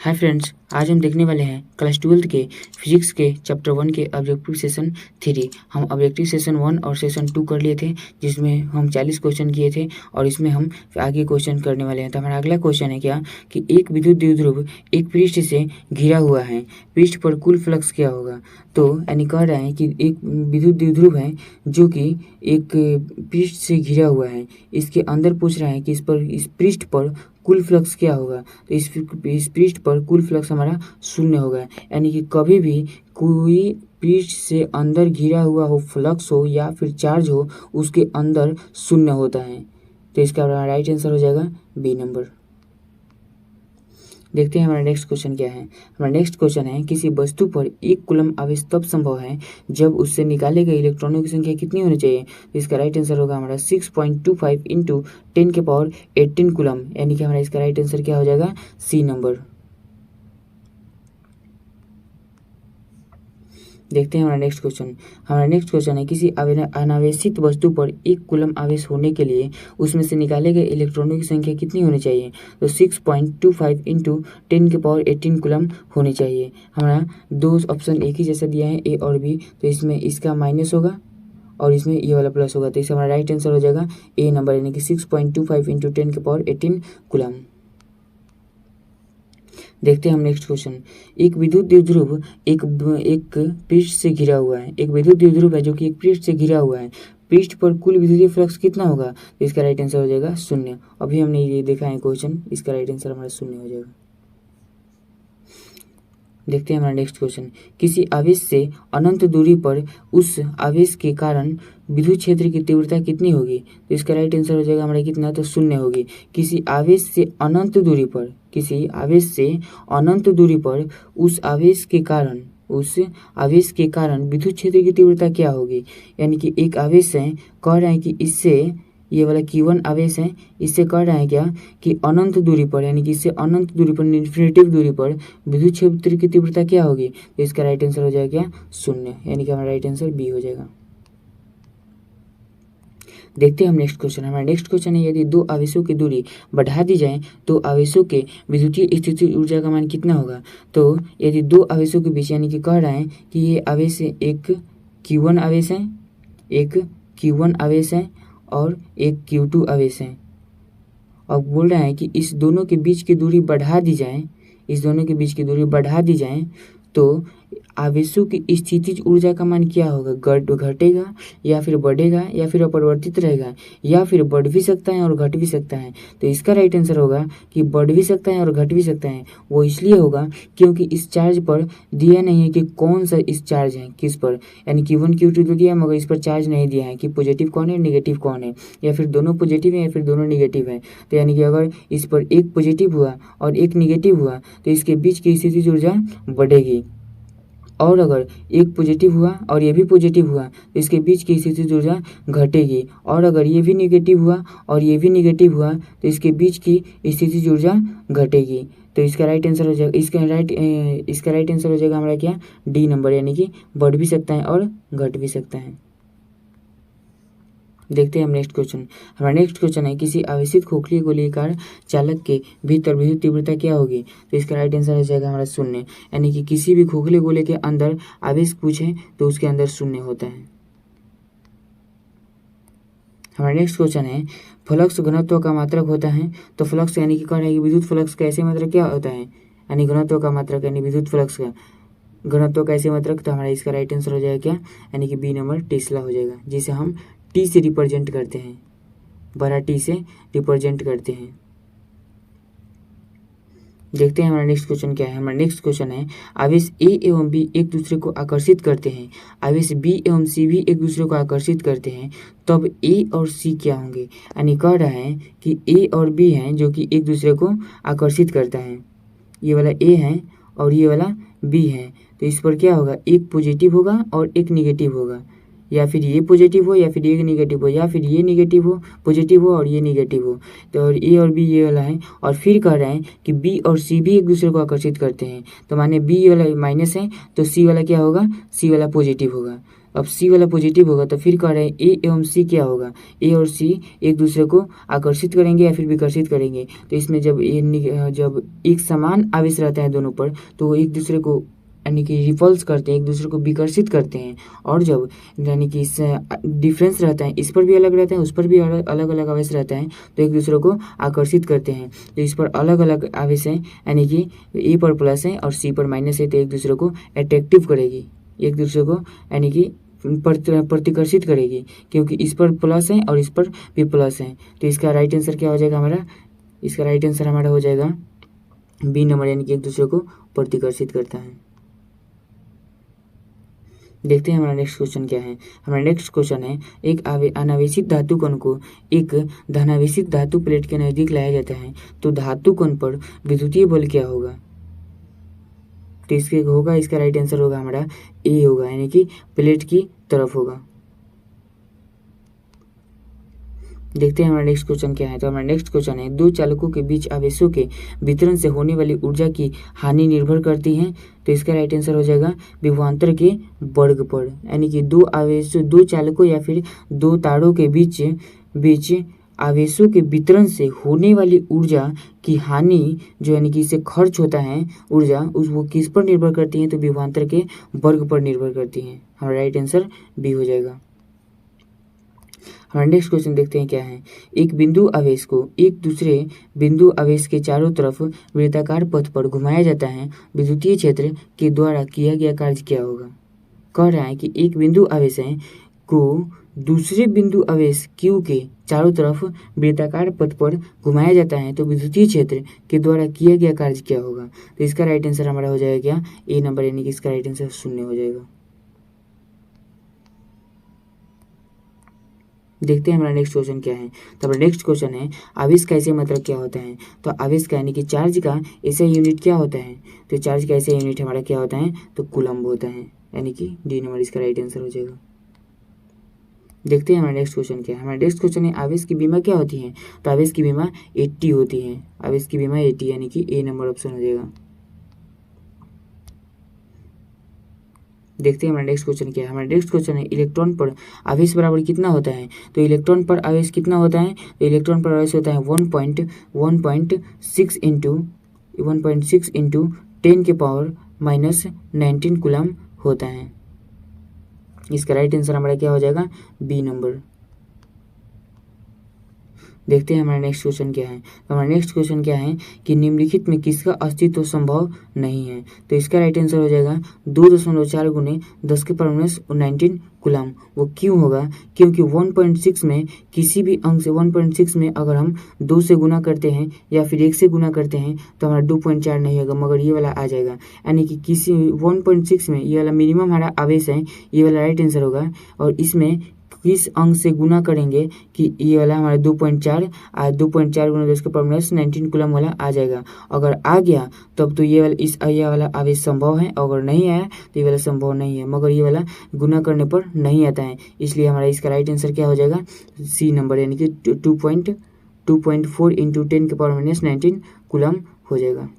Hi friends, आज हम देखने वाले हैं क्लास 12 के फिजिक्स के चैप्टर 1 के ऑब्जेक्टिव सेशन 3। हम ऑब्जेक्टिव सेशन 1 और सेशन 2 कर लिए थे, जिसमें हम 40 क्वेश्चन किए थे और इसमें हम आगे क्वेश्चन करने वाले हैं। तो हमारा अगला क्वेश्चन है क्या कि एक विद्युत द्विध्रुव एक पृष्ठ से घिरा हुआ है, पृष्ठ पर कुल फ्लक्स क्या होगा। तो यानी कह रहे हैं कि एक विद्युत द्विध्रुव है जो कि एक पृष्ठ से घिरा हुआ है, इसके अंदर पूछ रहे हैं कि इस पृष्ठ पर कुल फ्लक्स क्या होगा। तो इस पृष्ठ पर कुल फ्लक्स हमारा शून्य होगा, यानी कि कभी भी कोई पृष्ठ से अंदर घिरा हुआ हो, फ्लक्स हो या फिर चार्ज हो, उसके अंदर शून्य होता है। तो इसका राइट आंसर हो जाएगा बी नंबर। देखते हैं हमारा नेक्स्ट क्वेश्चन क्या है। हमारा नेक्स्ट क्वेश्चन है किसी वस्तु पर 1 कूलम आवेश तब संभव है जब उससे निकाले गए इलेक्ट्रॉनों की संख्या कितनी होनी चाहिए। तो इसका राइट आंसर होगा हमारा 6.25 इंटू 10 के पावर 18 कूलम, यानी कि हमारा इसका राइट आंसर क्या हो जाएगा सी नंबर। देखते हैं हमारा नेक्स्ट क्वेश्चन। हमारा नेक्स्ट क्वेश्चन है किसी अनावेशित वस्तु पर 1 कूलम आवेश होने के लिए उसमें से निकाले गए इलेक्ट्रॉनों की संख्या कितनी होनी चाहिए। तो 6.25 इंटू 10 के पावर 18 कूलम होनी चाहिए। हमारा दो ऑप्शन एक ही जैसा दिया है, ए और बी, तो इसमें इसका माइनस होगा और इसमें ये वाला प्लस होगा। तो इसका हमारा राइट आंसर हो जाएगा ए नंबर, यानी कि 6.25 इंटू 10 के पावर 18 कूलम। देखते हैं हम नेक्स्ट क्वेश्चन। एक विद्युत द्विध्रुव एक पृष्ठ से घिरा हुआ है, एक विद्युत द्विध्रुव है जो कि एक पृष्ठ से घिरा हुआ है, पृष्ठ पर कुल विद्युतीय फ्लक्स कितना होगा। तो इसका राइट आंसर हो जाएगा शून्य। अभी हमने ये देखा है क्वेश्चन, इसका राइट आंसर हमारा शून्य हो जाएगा। देखते हैं हमारा नेक्स्ट क्वेश्चन। किसी आवेश से अनंत दूरी पर उस आवेश के कारण विद्युत क्षेत्र की तीव्रता कितनी होगी। तो इसका राइट आंसर हो जाएगा हमारा कितना, तो शून्य होगी। किसी आवेश से अनंत दूरी पर उस आवेश के कारण विद्युत क्षेत्र की तीव्रता क्या होगी। यानी कि एक आवेश है, कह रहे हैं कि इससे ये वाला Q1 आवेश है, इससे कह रहा है क्या कि अनंत दूरी पर, यानी कि इससे अनंत दूरी पर, इन्फिनिटिव दूरी पर विद्युत क्षेत्र की तीव्रता क्या होगी। तो इसका राइट आंसर हो जाएगा क्या शून्य, यानी कि हमारा राइट आंसर बी हो जाएगा। देखते हैं हम नेक्स्ट क्वेश्चन। हमारा नेक्स्ट क्वेश्चन है यदि दो आवेशों की दूरी बढ़ा दी जाए तो आवेशों के विद्युतीय स्थितिज ऊर्जा का मान कितना होगा। तो यदि दो आवेशों के बीच, यानी कि कह रहा है कि ये आवेश एक Q1 आवेश है, एक Q1 आवेश है और एक Q2 आवेश है, और बोल रहे हैं कि इस दोनों के बीच की दूरी बढ़ा दी जाए, तो आवेशों की स्थितिज ऊर्जा का मान क्या होगा। घटेगा या फिर बढ़ेगा या फिर अपरिवर्तित रहेगा, या फिर बढ़ भी सकता है और घट भी सकता है। तो इसका राइट आंसर होगा कि बढ़ भी सकता है और घट भी सकता है। वो इसलिए होगा क्योंकि इस चार्ज पर दिया नहीं है कि कौन सा इस चार्ज है किस पर, यानी Q1 Q2 तो दिया, मगर इस पर चार्ज नहीं दिया है कि पॉजिटिव कौन है नेगेटिव कौन है, या फिर दोनों पॉजिटिव है या फिर दोनों नेगेटिव है। तो यानी कि अगर इस पर एक पॉजिटिव हुआ और एक नेगेटिव हुआ तो इसके बीच की स्थितिज ऊर्जा बढ़ेगी, और अगर एक पॉजिटिव हुआ और ये भी पॉजिटिव हुआ तो इसके बीच की स्थितिज ऊर्जा घटेगी, और अगर ये भी नेगेटिव हुआ और ये भी नेगेटिव हुआ तो इसके बीच की स्थितिज ऊर्जा घटेगी। तो इसका राइट आंसर हो जाएगा, इसका राइट आंसर हो जाएगा हमारा क्या डी नंबर, यानी कि बढ़ भी सकता है और घट भी सकता है। देखते हैं हम नेक्स्ट क्वेश्चन। हमारा नेक्स्ट क्वेश्चन है किसी आवेशित खोखली गोलीकार चालक के भीतर विद्युत तीव्रता क्या होगी। तो इसका राइट आंसर हो जाएगा हमारा शून्य, यानी कि किसी भी खोखले गोले के अंदर आवेश पूछे तो उसके अंदर शून्य होता है। हमारा नेक्स्ट क्वेश्चन है फ्लक्स घनत्व का मात्रक होता है। तो फ्लक्स यानी कि कह रहे हैं कि विद्युत फ्लक्स का ऐसे मात्रक क्या होता है, यानी घनत्व का मात्रक, यानी विद्युत फ्लक्स का घनत्व का ऐसे मात्रक। तो हमारा इसका राइट आंसर हो जाएगा क्या, यानी कि बी नंबर टेस्ला हो जाएगा, जिसे हम टी से रिप्रेजेंट करते हैं, बड़ा टी से रिप्रेजेंट करते हैं। देखते हैं हमारा नेक्स्ट क्वेश्चन क्या है। हमारा नेक्स्ट क्वेश्चन है आवेश ए एवं बी एक दूसरे को आकर्षित करते हैं, आवेश बी एवं सी भी एक दूसरे को आकर्षित करते हैं, तब ए और सी क्या होंगे। यानी कह रहा है कि ए और बी हैं जो कि एक दूसरे को आकर्षित करता है, ये वाला ए है और ये वाला बी है। तो इस पर क्या होगा, एक पॉजिटिव होगा और एक निगेटिव होगा, या फिर ये पॉजिटिव हो या फिर ये नेगेटिव हो, या फिर ये नेगेटिव हो पॉजिटिव हो और ये नेगेटिव हो। तो और ए और बी ये वाला है, और फिर कह रहे हैं कि बी और सी भी एक दूसरे को आकर्षित करते हैं। तो माने बी वाला माइनस है तो सी वाला क्या होगा, सी वाला पॉजिटिव होगा। अब सी वाला पॉजिटिव होगा तो फिर कह रहे हैं ए एवं सी क्या होगा, ए और सी एक दूसरे को आकर्षित करेंगे या फिर विकर्षित करेंगे। तो इसमें जब एक समान आवेश रहता है दोनों पर तो वो एक दूसरे को यानी कि रिपल्स करते हैं, एक दूसरे को विकर्षित करते हैं। और जब यानी कि इस डिफरेंस रहता है, इस पर भी अलग रहता है, उस पर भी अलग अलग आवेश रहता है, तो एक दूसरे को आकर्षित करते हैं। तो इस पर अलग अलग आवेश हैं, यानी कि ए पर प्लस है और सी पर माइनस है, तो एक दूसरे को अट्रैक्टिव करेगी, एक दूसरे को यानी कि प्रतिकर्षित करेगी, क्योंकि इस पर प्लस है और इस पर भी प्लस है। तो इसका राइट आंसर क्या हो जाएगा हमारा, इसका राइट आंसर हमारा हो जाएगा बी नंबर, यानी कि एक दूसरे को प्रतिकर्षित करता है। देखते हैं हमारा नेक्स्ट क्वेश्चन क्या है। हमारा नेक्स्ट क्वेश्चन है, एक अनावेशित धातु कण को एक धनावेशित धातु प्लेट के नजदीक लाया जाता है तो धातु कण पर विद्युतीय बल क्या होगा। तो इसके होगा, इसका राइट आंसर होगा हमारा ए होगा, यानी कि प्लेट की तरफ होगा। देखते हैं हमारा नेक्स्ट क्वेश्चन क्या है। तो हमारा नेक्स्ट क्वेश्चन है, दो चालकों के बीच आवेशों के वितरण से होने वाली ऊर्जा की हानि निर्भर करती है। तो इसका राइट आंसर हो जाएगा विभवांतर के वर्ग पर, यानी कि दो चालकों या फिर दो तारों के बीच आवेशों के वितरण से होने वाली ऊर्जा की हानि जो यानी कि इससे खर्च होता है ऊर्जा, वो किस पर निर्भर करती है, तो विभवांतर के वर्ग पर निर्भर करती है। हमारा राइट आंसर बी हो जाएगा। हमारा नेक्स्ट क्वेश्चन देखते हैं क्या है। एक बिंदु आवेश को एक दूसरे बिंदु आवेश के चारों तरफ वृत्ताकार पथ पर घुमाया जाता है, विद्युतीय क्षेत्र के द्वारा किया गया कार्य क्या होगा। कह रहा है कि एक बिंदु आवेश है को दूसरे बिंदु आवेश Q के चारों तरफ वृत्ताकार पथ पर घुमाया जाता है तो विद्युतीय क्षेत्र के द्वारा किया गया कार्य क्या होगा। तो इसका राइट आंसर हमारा हो जाएगा क्या, ए नंबर, यानी कि इसका राइट आंसर 0 हो जाएगा। देखते हैं हमारा नेक्स्ट क्वेश्चन क्या है। तो हमारा नेक्स्ट क्वेश्चन है, आवेश का ऐसे मतलब क्या होता है। तो आवेश का यानी कि चार्ज का ऐसा यूनिट क्या होता है। तो चार्ज का ऐसा यूनिट हमारा क्या होता है, तो कूलम्ब होता है, यानी कि डी नंबर इसका राइट आंसर हो जाएगा। देखते हैं हमारा नेक्स्ट क्वेश्चन क्या है। हमारा नेक्स्ट क्वेश्चन है, आवेश की बीमा क्या होती है। तो आवेश की बीमा 80 होती है, आवेश की बीमा 80, यानी कि ए नंबर ऑप्शन हो जाएगा। देखते हैं हमारा नेक्स्ट क्वेश्चन क्या है। हमारा नेक्स्ट क्वेश्चन है, इलेक्ट्रॉन पर आवेश बराबर कितना होता है। तो इलेक्ट्रॉन पर आवेश कितना होता है, तो इलेक्ट्रॉन पर आवेश होता है 1.6 इंटू 10 के पावर -19 कूलम होता है। इसका राइट आंसर हमारा क्या हो जाएगा, बी नंबर। देखते हैं हमारा नेक्स्ट क्वेश्चन क्या है। तो हमारा नेक्स्ट क्वेश्चन क्या है कि निम्नलिखित में किसका अस्तित्व संभव नहीं है। तो इसका राइट आंसर हो जाएगा 2.4 गुने 10 के पावर -19 कूलम। वो क्यों होगा, क्योंकि 1.6 में किसी भी अंक से 1.6 में अगर हम 2 से गुना करते हैं या फिर 1 से गुना करते हैं तो हमारा 2.4 नहीं होगा, मगर ये वाला आ जाएगा। यानी कि किसी 1.6 में ये वाला मिनिमम हमारा आवेश है, ये वाला राइट आंसर होगा। और इसमें किस अंक से गुना करेंगे कि ये वाला हमारा 2.4 गुना 10 के पावर -19 कूलम वाला आ जाएगा। अगर आ गया तब तो ये वाला आवेश संभव है, अगर नहीं आया तो ये वाला संभव नहीं है, मगर ये वाला गुना करने पर नहीं आता है। इसलिए हमारा इसका राइट आंसर क्या हो जाएगा, सी नंबर, यानी कि 2.4 इंटू 10 के पावर -19 कूलम हो जाएगा।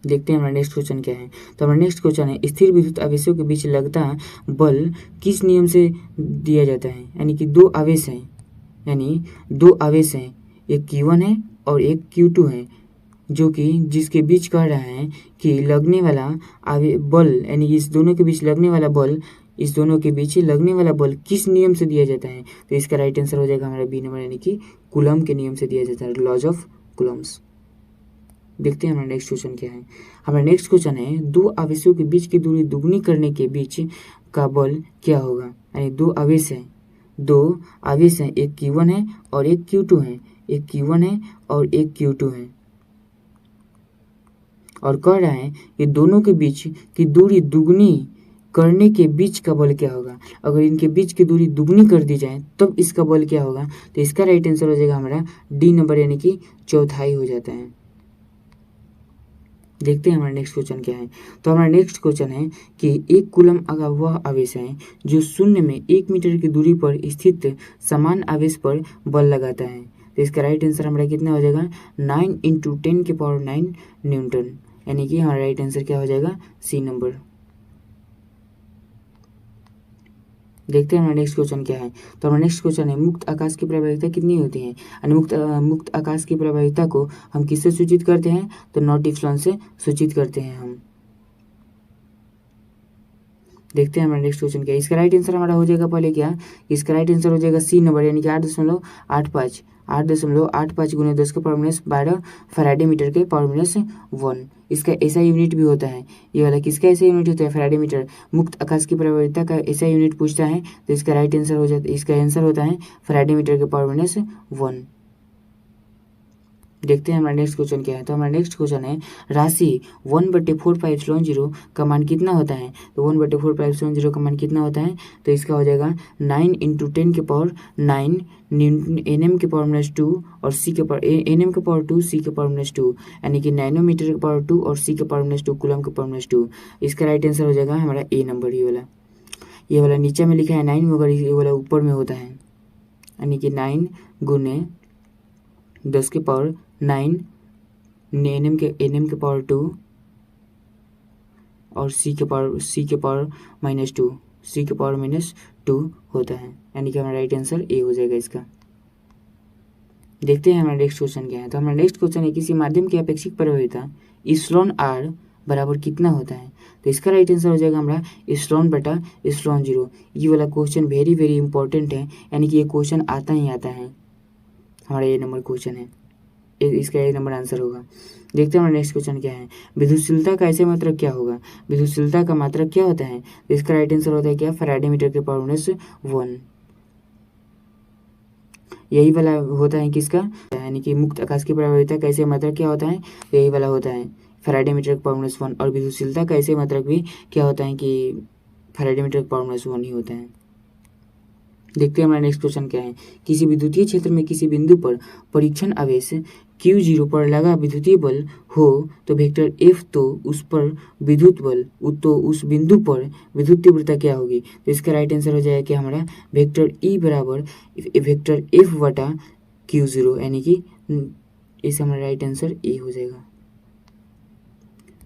देखते हैं हमारा नेक्स्ट क्वेश्चन क्या है। तो हमारा नेक्स्ट क्वेश्चन है, स्थिर विद्युत आवेशों के बीच लगता बल किस नियम से दिया जाता है। यानी कि दो आवेश हैं, एक Q1 है और एक Q2 है, जो कि जिसके बीच कह रहा है कि लगने वाला बल, यानी कि इस दोनों के बीच लगने वाला बल किस नियम से दिया जाता है। तो इसका राइट आंसर हो जाएगा हमारा बी नंबर, यानी कि कूलम के नियम से दिया जाता है, लॉज ऑफ कूलम्स। देखते हैं हमारा नेक्स्ट क्वेश्चन क्या है। हमारा नेक्स्ट क्वेश्चन है, दो आवेशों के बीच की दूरी दुगनी करने के बीच का बल क्या होगा। यानी दो आवेश हैं, एक Q1 है और एक Q2 है, और कह रहा है कि दोनों के बीच की दूरी दुगनी करने के बीच का बल क्या होगा। अगर इनके बीच की दूरी दुगनी कर दी जाए तब इसका बल क्या होगा। तो इसका राइट आंसर हो जाएगा हमारा डी नंबर, यानी कि चौथाई हो जाता है। देखते हैं हमारा नेक्स्ट क्वेश्चन क्या है। तो हमारा नेक्स्ट क्वेश्चन है कि एक कूलम अगर वह आवेश है जो शून्य में 1 मीटर की दूरी पर स्थित समान आवेश पर बल लगाता है। तो इसका राइट आंसर हमारा कितना हो जाएगा, 9 इंटू 10 के पावर 9 न्यूटन, यानी कि हमारा राइट आंसर क्या हो जाएगा, सी नंबर। देखते हैं हमारा नेक्स्ट क्वेश्चन क्या है। तो हमारा नेक्स्ट क्वेश्चन है मुक्त आकाश की प्रभाविता कितनी होती है। और मुक्त आकाश की प्रभाविता को हम किससे सूचित करते हैं, तो नॉट इप्सिलॉन से सूचित करते हैं हम। देखते हैं हमारा नेक्स्ट क्वेश्चन क्या है। इसका राइट आंसर हमारा हो जाएगा पहले क्या, इसका राइट आंसर हो जाएगा सी नंबर, यानी कि 8.85 गुने 10 के पावर माइनस 12 फैराडे मीटर के पावर माइनस 1। इसका ऐसा यूनिट भी होता है, ये वाला किसका ऐसा यूनिट होता है, फैराडे मीटर। मुक्त आकाश की प्रभाविता का ऐसा यूनिट पूछता है तो इसका राइट आंसर हो जाता है, इसका आंसर होता है फैराडे मीटर के पावर माइनस 1। देखते हैं हमारा नेक्स्ट क्वेश्चन क्या है। तो हमारा नेक्स्ट क्वेश्चन है राशि 1/4πε0 का मान कितना होता है। तो 1/4πε0 का मान कितना होता है, तो इसका हो जाएगा 9 × 10 के पावर 9 nm के पावर माइनस 2 और सी के पावर nm के पावर 2 सी के पावर माइनस 2, यानी कि नैनोमीटर के पावर 2 और सी के पावर माइनस 2 कूलम के पावर माइनस 2। इसका राइट आंसर हो जाएगा हमारा ए नंबर। ये वाला नीचे में लिखा है 9 मगर ये वाला ऊपर में होता है, यानी कि 9 गुने 10 के पावर 9 nm के पावर 2 और सी के पावर माइनस 2 सी के पावर माइनस 2 होता है, यानी कि हमारा राइट आंसर ए हो जाएगा इसका। देखते हैं हमारा नेक्स्ट क्वेश्चन क्या है। तो हमारा नेक्स्ट क्वेश्चन है किसी माध्यम की अपेक्षिक प्रभाविता इप्सिलॉन r बराबर कितना होता है। तो इसका राइट आंसर हो जाएगा हमारा ε/ε0। ये वाला क्वेश्चन वेरी वेरी इंपॉर्टेंट है, यानी कि ये क्वेश्चन आता ही आता है, हमारा ये नंबर क्वेश्चन है, इसका ये नंबर आंसर होगा। देखते हैं हमारा नेक्स्ट क्वेश्चन क्या है। विद्युतशीलता का ऐसे मात्रक क्या होगा, विद्युतशीलता का मात्रक क्या होता है। तो इसका राइट आंसर होता है क्या, फैराडे मीटर के पावर माइनस 1। यही वाला होता है किसका, यानी कि मुक्त आकाश की प्रभाविता का ऐसे मात्रक क्या होता है, तो यही वाला होता है फैराडे मीटर के पावर माइनस 1। और विद्युतशीलता का ऐसे मात्रक भी क्या होता है कि फैराडे मीटर के पावर माइनस 1 ही होता है। देखते हैं हमारा नेक्स्ट क्वेश्चन क्या है। किसी विद्युतीय क्षेत्र में किसी बिंदु पर परीक्षण आवेश Q0 पर लगा विद्युतीय बल हो तो वेक्टर F तो उस पर विद्युत बल तो उस बिंदु पर विद्युत तीव्रता क्या होगी। तो इसका राइट आंसर हो जाएगा कि हमारा वेक्टर E बराबर वेक्टर F बटा Q0, यानी कि इस हमारा राइट आंसर ए हो जाएगा।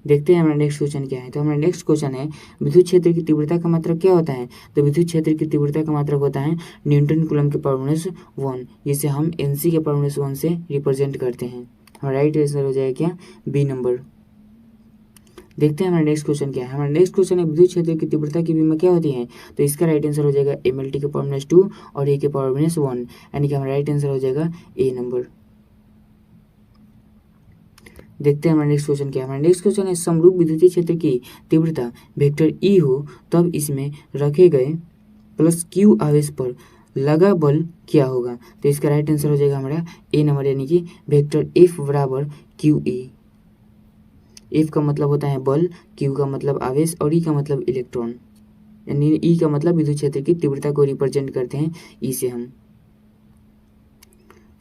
देखते हैं हमारा नेक्स्ट क्वेश्चन क्या है। तो हमारा नेक्स्ट क्वेश्चन है विद्युत क्षेत्र की तीव्रता का मात्रक क्या होता है। तो विद्युत क्षेत्र की तीव्रता का मात्रक होता है न्यूटन कूलम के पावर माइनस 1, जिसे हम NC के पावर माइनस 1 से रिप्रेजेंट करते हैं। हमारा राइट आंसर हो जाएगा क्या, बी नंबर। देखते हैं हमारा नेक्स्ट क्वेश्चन क्या है। हमारा नेक्स्ट क्वेश्चन है विद्युत क्षेत्र की तीव्रता की विमा क्या होती है। तो इसका राइट आंसर हो जाएगा MLT के पावर माइनस 2 और A के पावर माइनस 1, यानी कि हमारा राइट आंसर हो जाएगा ए नंबर। देखते हैं हमारा नेक्स्ट क्वेश्चन क्या है। हमारा नेक्स्ट क्वेश्चन है समरूप विद्युतीय क्षेत्र की तीव्रता वेक्टर E हो तब इसमें रखे गए प्लस Q आवेश पर लगा बल क्या होगा। तो इसका राइट आंसर हो जाएगा हमारा ए नंबर, यानी कि वेक्टर F बराबर QE। F का मतलब होता है बल, Q का मतलब आवेश और E का मतलब इलेक्ट्रॉन, यानी E का मतलब विद्युत क्षेत्र की तीव्रता को रिप्रेजेंट करते हैं E से हम।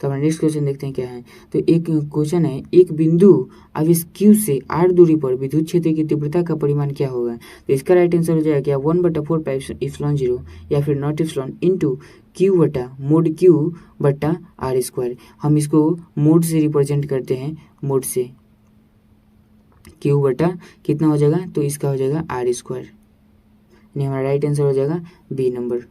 तो हमारा नेक्स्ट क्वेश्चन देखते हैं क्या है। तो एक क्वेश्चन है एक बिंदु आवेश Q से r दूरी पर विद्युत क्षेत्र की तीव्रता का परिमाण क्या होगा। तो इसका राइट आंसर हो जाएगा क्या 1/4πε0 या फिर नॉट इप्सिलॉन इंटू Q बटा मोड Q बटा r²। हम इसको मोड से रिप्रेजेंट करते हैं, मोड से Q बटा कितना हो जाएगा, तो इसका हो जाएगा r², यानी हमारा राइट आंसर हो जाएगा बी नंबर।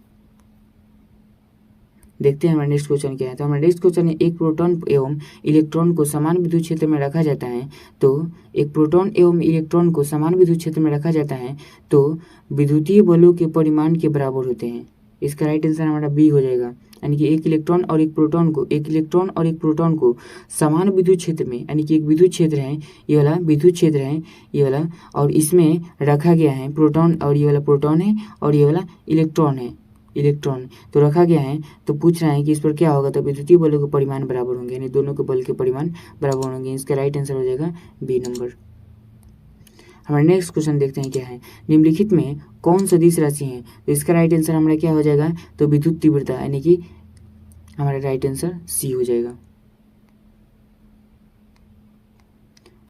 देखते हैं हमारा नेक्स्ट क्वेश्चन क्या है। तो हमारा नेक्स्ट क्वेश्चन है एक प्रोटॉन एवं इलेक्ट्रॉन को समान विद्युत क्षेत्र में रखा जाता है। तो एक प्रोटॉन एवं इलेक्ट्रॉन को समान विद्युत क्षेत्र में रखा जाता है तो विद्युतीय बलों के परिमाण के बराबर होते हैं। इसका राइट आंसर हमारा बी हो जाएगा, यानी कि एक इलेक्ट्रॉन और एक प्रोटॉन को समान विद्युत क्षेत्र में, यानी कि एक विद्युत क्षेत्र है, ये वाला विद्युत क्षेत्र है ये वाला, और इसमें रखा गया है प्रोटॉन, और ये वाला प्रोटॉन है और ये वाला इलेक्ट्रॉन तो रखा गया है। तो पूछ रहा है कि इस पर क्या होगा, तो विद्युतीय बलों के परिमाण बराबर होंगे, यानी दोनों के बल के परिमाण बराबर होंगे। इसका राइट आंसर हो जाएगा बी नंबर। हमारा नेक्स्ट क्वेश्चन देखते हैं क्या है। निम्नलिखित में कौन सदिश राशि है। तो इसका राइट आंसर हमारा क्या हो जाएगा, तो विद्युत तीव्रता, यानी कि हमारा राइट आंसर सी हो जाएगा।